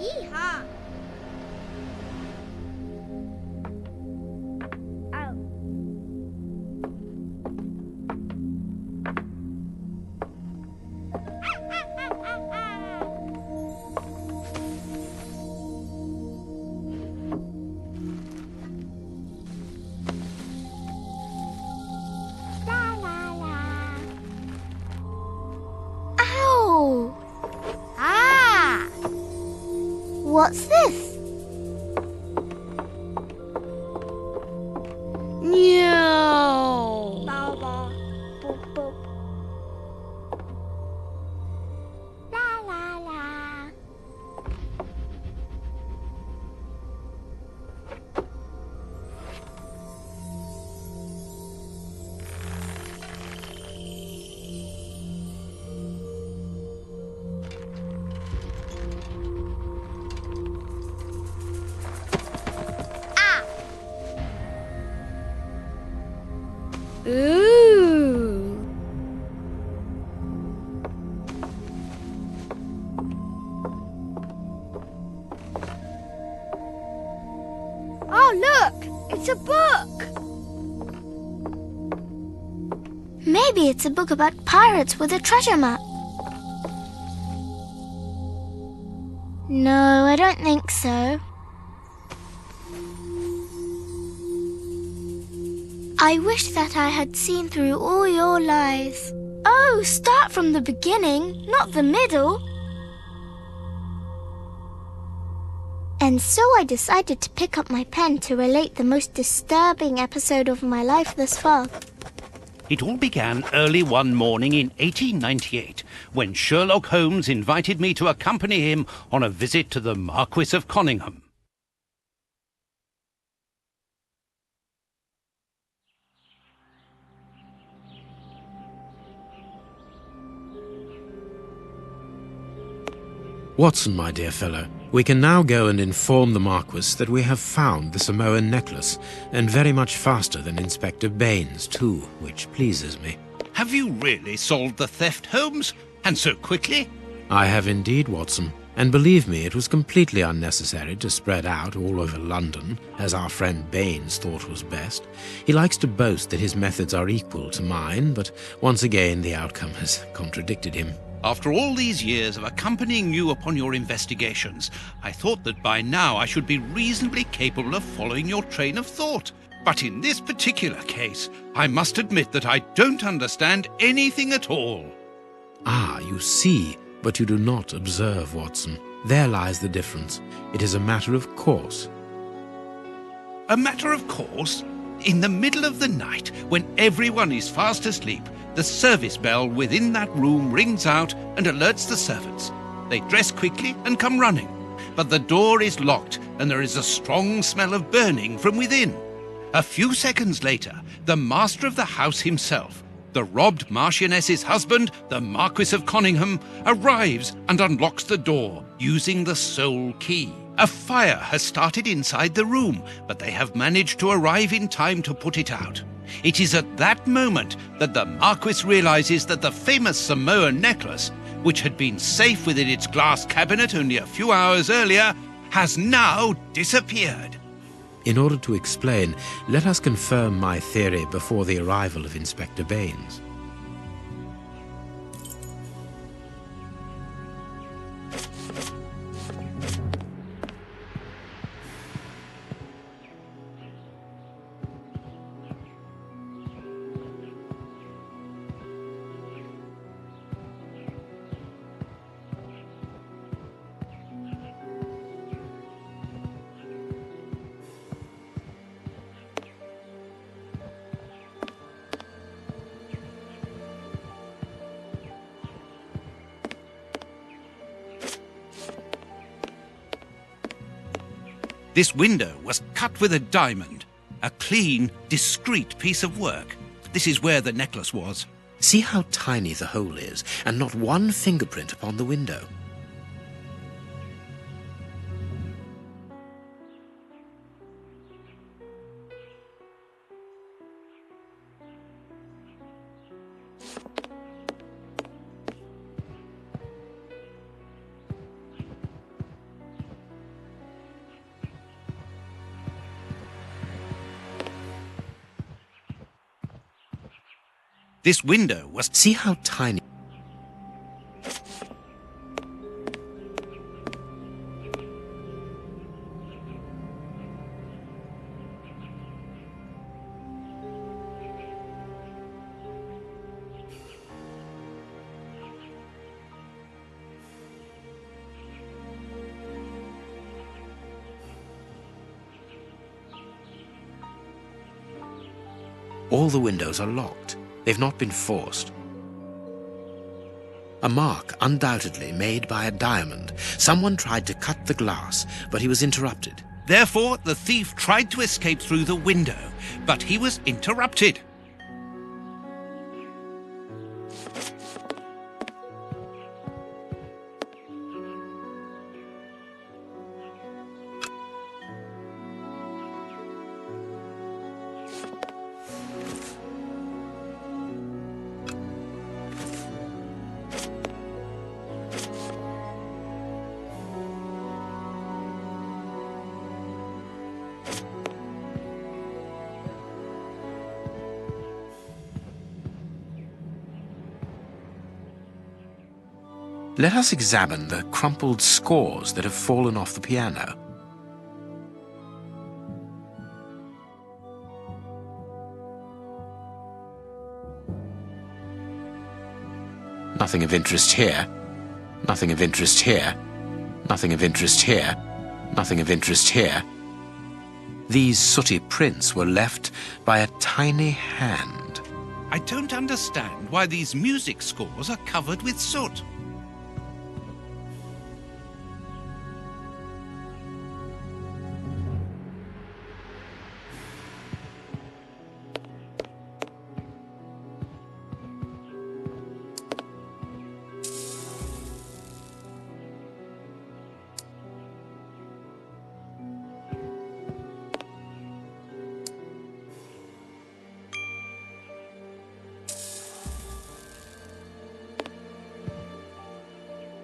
Yeehaw! Oh. La la la. Ow! Ah! What's this? No. Baba. Boop boop. La la la. Ooh. Oh, look! It's a book! Maybe it's a book about pirates with a treasure map. No, I don't think so. I wish that I had seen through all your lies. Oh, start from the beginning, not the middle. And so I decided to pick up my pen to relate the most disturbing episode of my life thus far. It all began early one morning in 1898, when Sherlock Holmes invited me to accompany him on a visit to the Marquis of Conyngham. Watson, my dear fellow, we can now go and inform the Marquis that we have found the Samoan necklace, and very much faster than Inspector Baines, too, which pleases me. Have you really solved the theft, Holmes? And so quickly? I have indeed, Watson, and believe me, it was completely unnecessary to spread out all over London, as our friend Baines thought was best. He likes to boast that his methods are equal to mine, but once again the outcome has contradicted him. After all these years of accompanying you upon your investigations, I thought that by now I should be reasonably capable of following your train of thought. But in this particular case, I must admit that I don't understand anything at all. Ah, you see, but you do not observe, Watson. There lies the difference. It is a matter of course. A matter of course? In the middle of the night, when everyone is fast asleep, the service bell within that room rings out and alerts the servants. They dress quickly and come running, but the door is locked and there is a strong smell of burning from within. A few seconds later, the master of the house himself, the robbed Marchioness's husband, the Marquis of Conyngham, arrives and unlocks the door using the sole key. A fire has started inside the room, but they have managed to arrive in time to put it out. It is at that moment that the Marquis realizes that the famous Samoan necklace, which had been safe within its glass cabinet only a few hours earlier, has now disappeared. In order to explain, let us confirm my theory before the arrival of Inspector Baines. This window was cut with a diamond, a clean, discreet piece of work. This is where the necklace was. See how tiny the hole is, and not one fingerprint upon the window. This window was... See how tiny... All the windows are locked. They've not been forced. A mark, undoubtedly made by a diamond. Someone tried to cut the glass, but he was interrupted. Therefore, the thief tried to escape through the window, but he was interrupted. Let us examine the crumpled scores that have fallen off the piano. Nothing of interest here. Nothing of interest here. Nothing of interest here. Nothing of interest here. These sooty prints were left by a tiny hand. I don't understand why these music scores are covered with soot.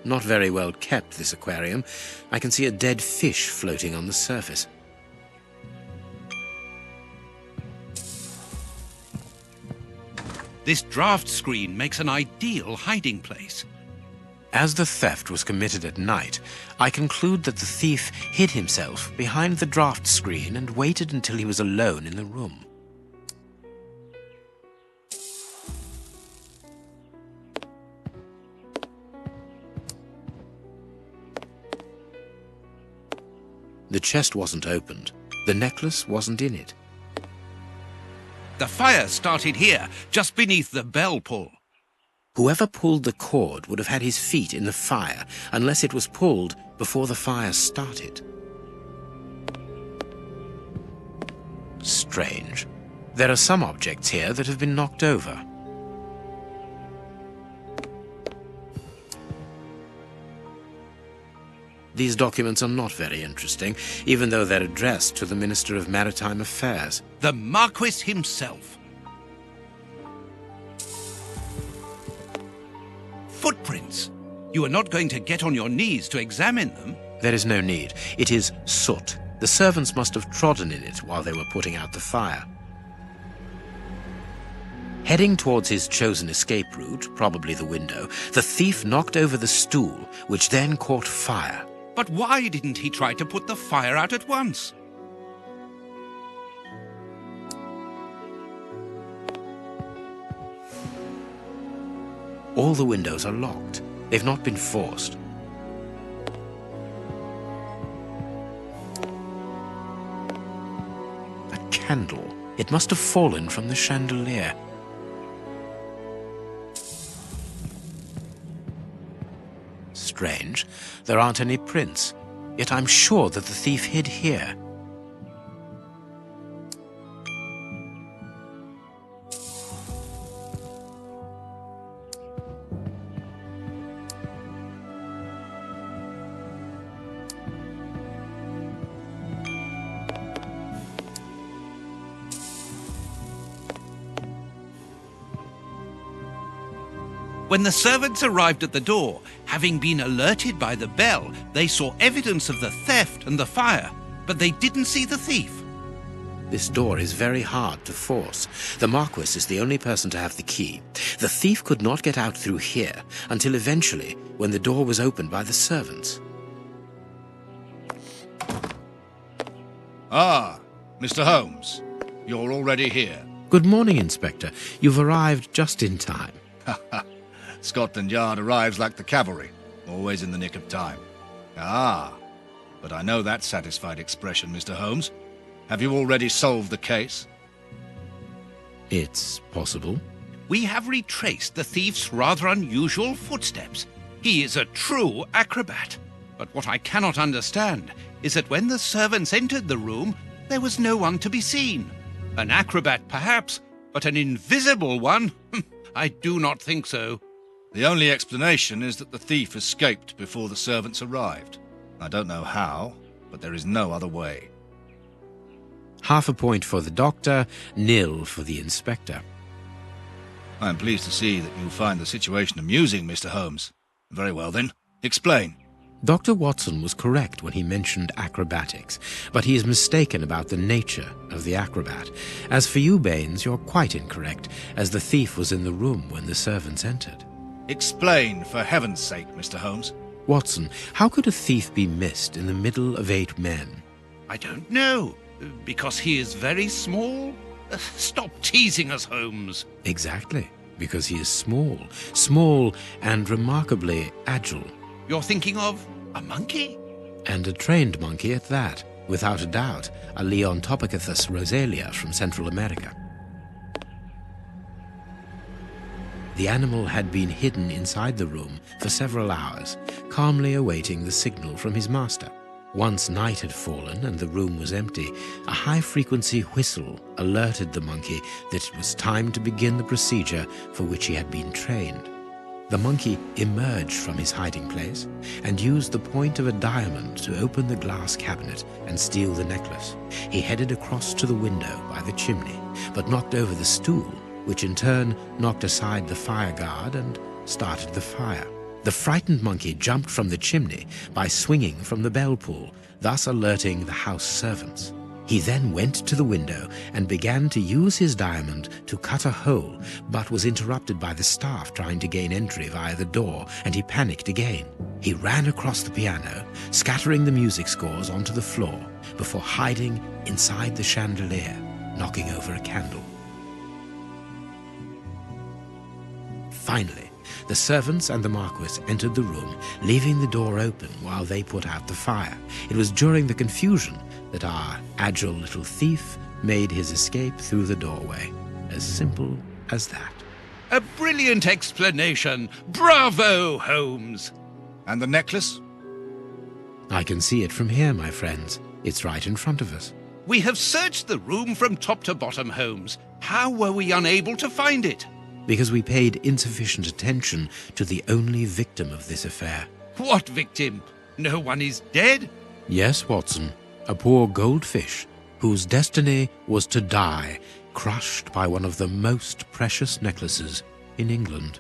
Not very well kept, this aquarium. I can see a dead fish floating on the surface. This draft screen makes an ideal hiding place. As the theft was committed at night, I conclude that the thief hid himself behind the draft screen and waited until he was alone in the room. The chest wasn't opened. The necklace wasn't in it. The fire started here, just beneath the bell pull. Whoever pulled the cord would have had his feet in the fire, unless it was pulled before the fire started. Strange. There are some objects here that have been knocked over. These documents are not very interesting, even though they're addressed to the Minister of Maritime Affairs. The Marquis himself. Footprints. You are not going to get on your knees to examine them. There is no need. It is soot. The servants must have trodden in it while they were putting out the fire. Heading towards his chosen escape route, probably the window, the thief knocked over the stool, which then caught fire. But why didn't he try to put the fire out at once? All the windows are locked. They've not been forced. A candle. It must have fallen from the chandelier. Strange. There aren't any prints. Yet I'm sure that the thief hid here. When the servants arrived at the door, having been alerted by the bell, they saw evidence of the theft and the fire, but they didn't see the thief. This door is very hard to force. The Marquis is the only person to have the key. The thief could not get out through here until eventually, when the door was opened by the servants. Ah, Mr. Holmes. You're already here. Good morning, Inspector. You've arrived just in time. Scotland Yard arrives like the cavalry, always in the nick of time. Ah, but I know that satisfied expression, Mr. Holmes. Have you already solved the case? It's possible. We have retraced the thief's rather unusual footsteps. He is a true acrobat. But what I cannot understand is that when the servants entered the room, there was no one to be seen. An acrobat, perhaps, but an invisible one? I do not think so. The only explanation is that the thief escaped before the servants arrived. I don't know how, but there is no other way. Half a point for the doctor, nil for the inspector. I am pleased to see that you find the situation amusing, Mr. Holmes. Very well, then. Explain. Dr. Watson was correct when he mentioned acrobatics, but he is mistaken about the nature of the acrobat. As for you, Baines, you're quite incorrect, as the thief was in the room when the servants entered. Explain, for heaven's sake, Mr. Holmes. Watson, how could a thief be missed in the middle of 8 men? I don't know. Because he is very small? Stop teasing us, Holmes. Exactly, because he is small and remarkably agile. You're thinking of a monkey? And a trained monkey at that, without a doubt, a Leontopithecus rosalia from Central America. The animal had been hidden inside the room for several hours, calmly awaiting the signal from his master. Once night had fallen and the room was empty, a high-frequency whistle alerted the monkey that it was time to begin the procedure for which he had been trained. The monkey emerged from his hiding place and used the point of a diamond to open the glass cabinet and steal the necklace. He headed across to the window by the chimney, but knocked over the stool, which in turn knocked aside the fire guard and started the fire. The frightened monkey jumped from the chimney by swinging from the bell pull, thus alerting the house servants. He then went to the window and began to use his diamond to cut a hole, but was interrupted by the staff trying to gain entry via the door, and he panicked again. He ran across the piano, scattering the music scores onto the floor, before hiding inside the chandelier, knocking over a candle. Finally, the servants and the Marquis entered the room, leaving the door open while they put out the fire. It was during the confusion that our agile little thief made his escape through the doorway. As simple as that. A brilliant explanation. Bravo, Holmes. And the necklace? I can see it from here, my friends. It's right in front of us. We have searched the room from top to bottom, Holmes. How were we unable to find it? Because we paid insufficient attention to the only victim of this affair. What victim? No one is dead? Yes, Watson. A poor goldfish whose destiny was to die, crushed by one of the most precious necklaces in England.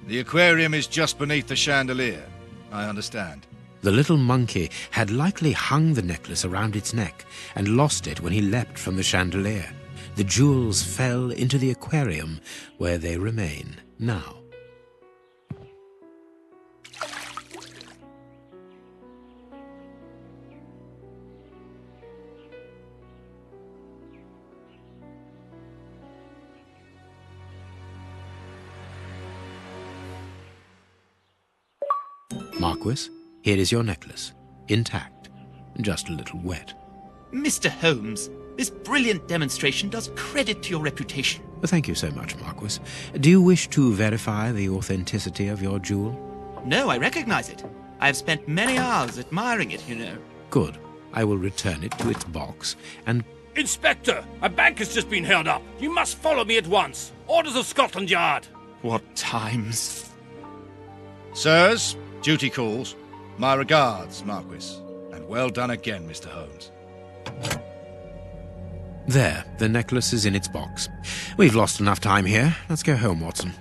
The aquarium is just beneath the chandelier. I understand. The little monkey had likely hung the necklace around its neck and lost it when he leapt from the chandelier. The jewels fell into the aquarium, where they remain now. Marquis, here is your necklace, intact, just a little wet. Mr. Holmes, this brilliant demonstration does credit to your reputation. Thank you so much, Marquis. Do you wish to verify the authenticity of your jewel? No, I recognize it. I have spent many hours admiring it, you know. Good. I will return it to its box and... Inspector, a bank has just been held up. You must follow me at once. Orders of Scotland Yard. What times? Sirs, duty calls. My regards, Marquis. And well done again, Mr. Holmes. There, the necklace is in its box. We've lost enough time here. Let's go home, Watson.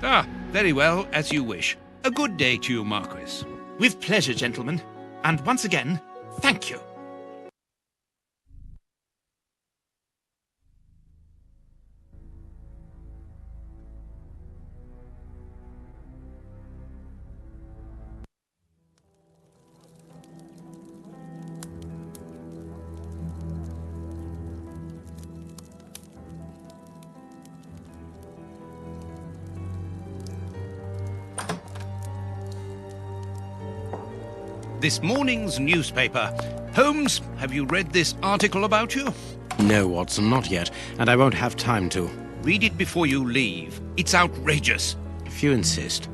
Ah, very well, as you wish. A good day to you, Marquis. With pleasure, gentlemen. And once again, thank you. This morning's newspaper. Holmes, have you read this article about you? No, Watson, not yet, and I won't have time to. Read it before you leave. It's outrageous. If you insist.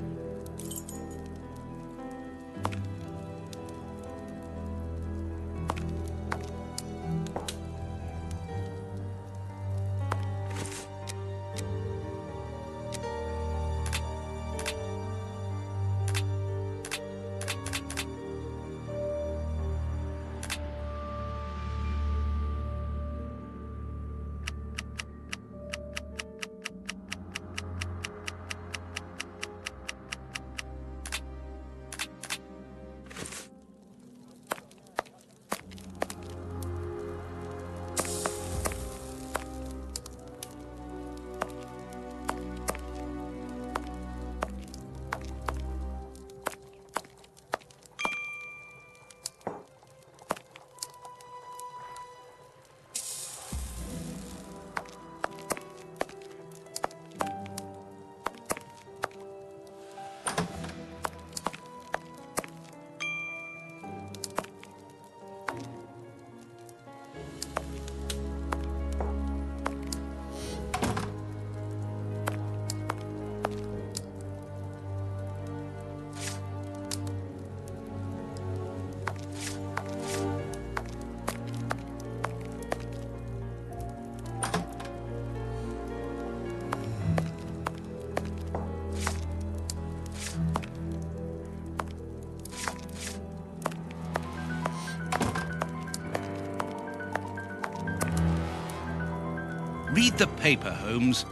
Read the paper, Holmes.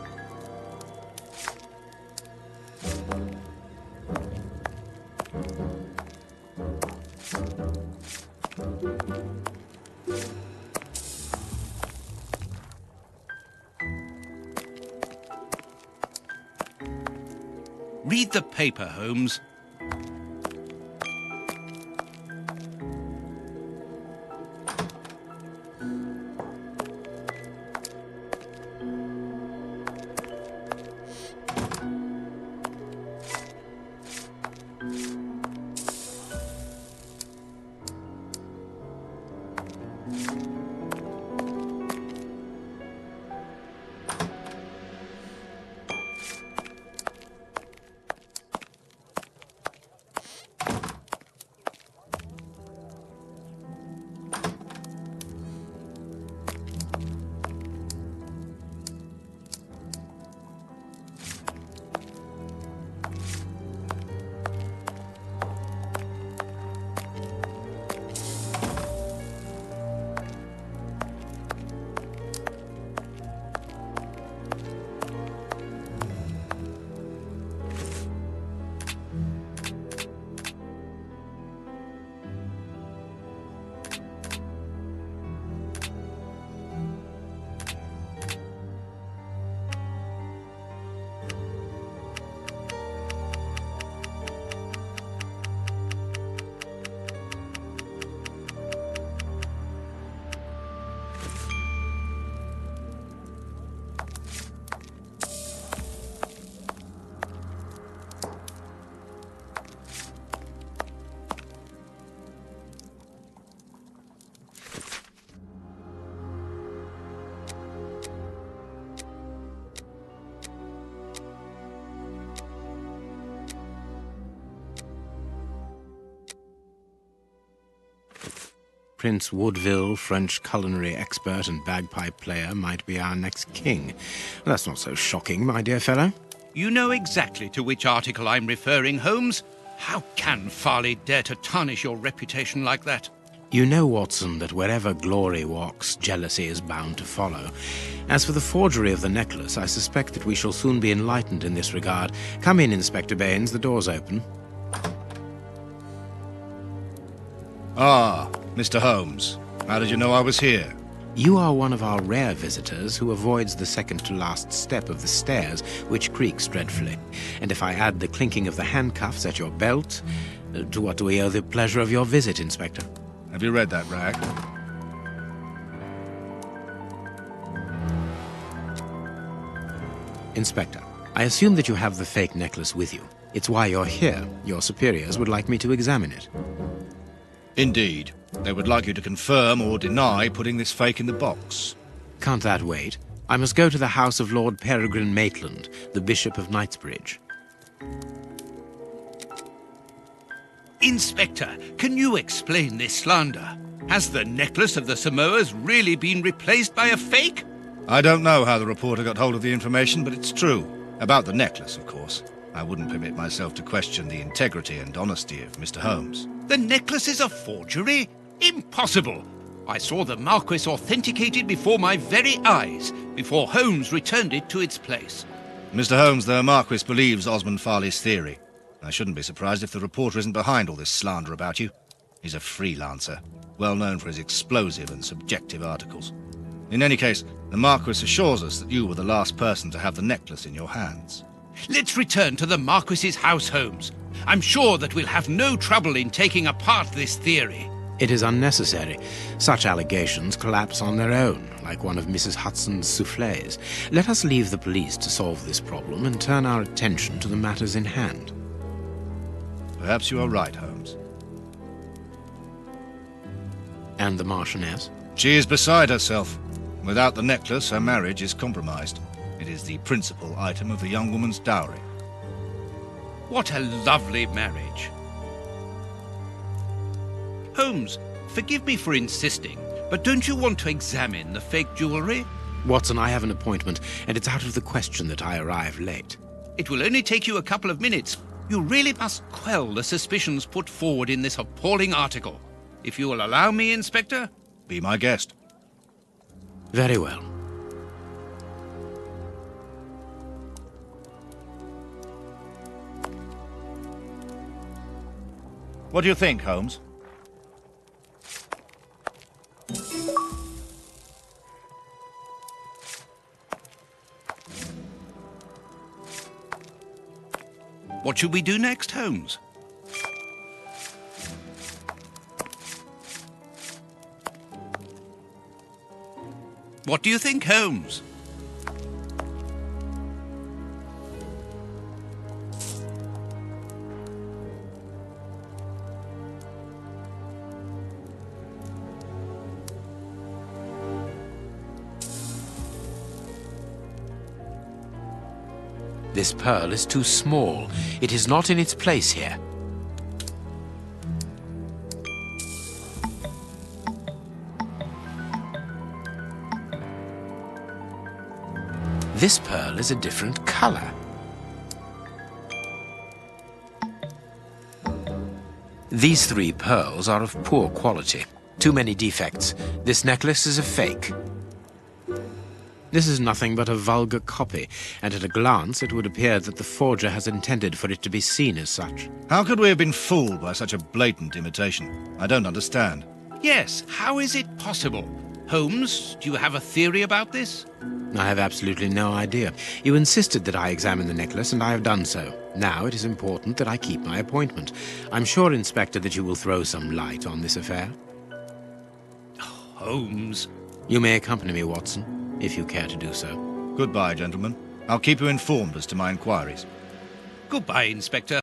Read the paper, Holmes. Prince Woodville, French culinary expert and bagpipe player, might be our next king. That's not so shocking, my dear fellow. You know exactly to which article I'm referring, Holmes. How can Farley dare to tarnish your reputation like that? You know, Watson, that wherever glory walks, jealousy is bound to follow. As for the forgery of the necklace, I suspect that we shall soon be enlightened in this regard. Come in, Inspector Baines, the door's open. Ah, Mr. Holmes. How did you know I was here? You are one of our rare visitors who avoids the second-to-last step of the stairs, which creaks dreadfully. And if I add the clinking of the handcuffs at your belt, to what do we owe the pleasure of your visit, Inspector? Have you read that, Rag? Inspector, I assume that you have the fake necklace with you. It's why you're here. Your superiors would like me to examine it. Indeed. They would like you to confirm or deny putting this fake in the box. Can't that wait? I must go to the house of Lord Peregrine Maitland, the Bishop of Knightsbridge. Inspector, can you explain this slander? Has the necklace of the Samoas really been replaced by a fake? I don't know how the reporter got hold of the information, but it's true. About the necklace, of course. I wouldn't permit myself to question the integrity and honesty of Mr. Holmes. The necklace is a forgery? Impossible! I saw the Marquis authenticated before my very eyes, before Holmes returned it to its place. Mr. Holmes, the Marquis believes Osmond Farley's theory. I shouldn't be surprised if the reporter isn't behind all this slander about you. He's a freelancer, well known for his explosive and subjective articles. In any case, the Marquis assures us that you were the last person to have the necklace in your hands. Let's return to the Marquis's house, Holmes. I'm sure that we'll have no trouble in taking apart this theory. It is unnecessary. Such allegations collapse on their own, like one of Mrs. Hudson's soufflés. Let us leave the police to solve this problem and turn our attention to the matters in hand. Perhaps you are right, Holmes. And the Marchioness? She is beside herself. Without the necklace, her marriage is compromised. It is the principal item of the young woman's dowry. What a lovely marriage. Holmes, forgive me for insisting, but don't you want to examine the fake jewellery? Watson, I have an appointment, and it's out of the question that I arrive late. It will only take you a couple of minutes. You really must quell the suspicions put forward in this appalling article. If you will allow me, Inspector? Be my guest. Very well. What do you think, Holmes? What should we do next, Holmes? What do you think, Holmes? This pearl is too small. It is not in its place here. This pearl is a different color. These three pearls are of poor quality. Too many defects. This necklace is a fake. This is nothing but a vulgar copy, and at a glance it would appear that the forger has intended for it to be seen as such. How could we have been fooled by such a blatant imitation? I don't understand. Yes, how is it possible? Holmes, do you have a theory about this? I have absolutely no idea. You insisted that I examine the necklace, and I have done so. Now it is important that I keep my appointment. I'm sure, Inspector, that you will throw some light on this affair. Holmes. You may accompany me, Watson, if you care to do so. Goodbye, gentlemen. I'll keep you informed as to my inquiries. Goodbye, Inspector.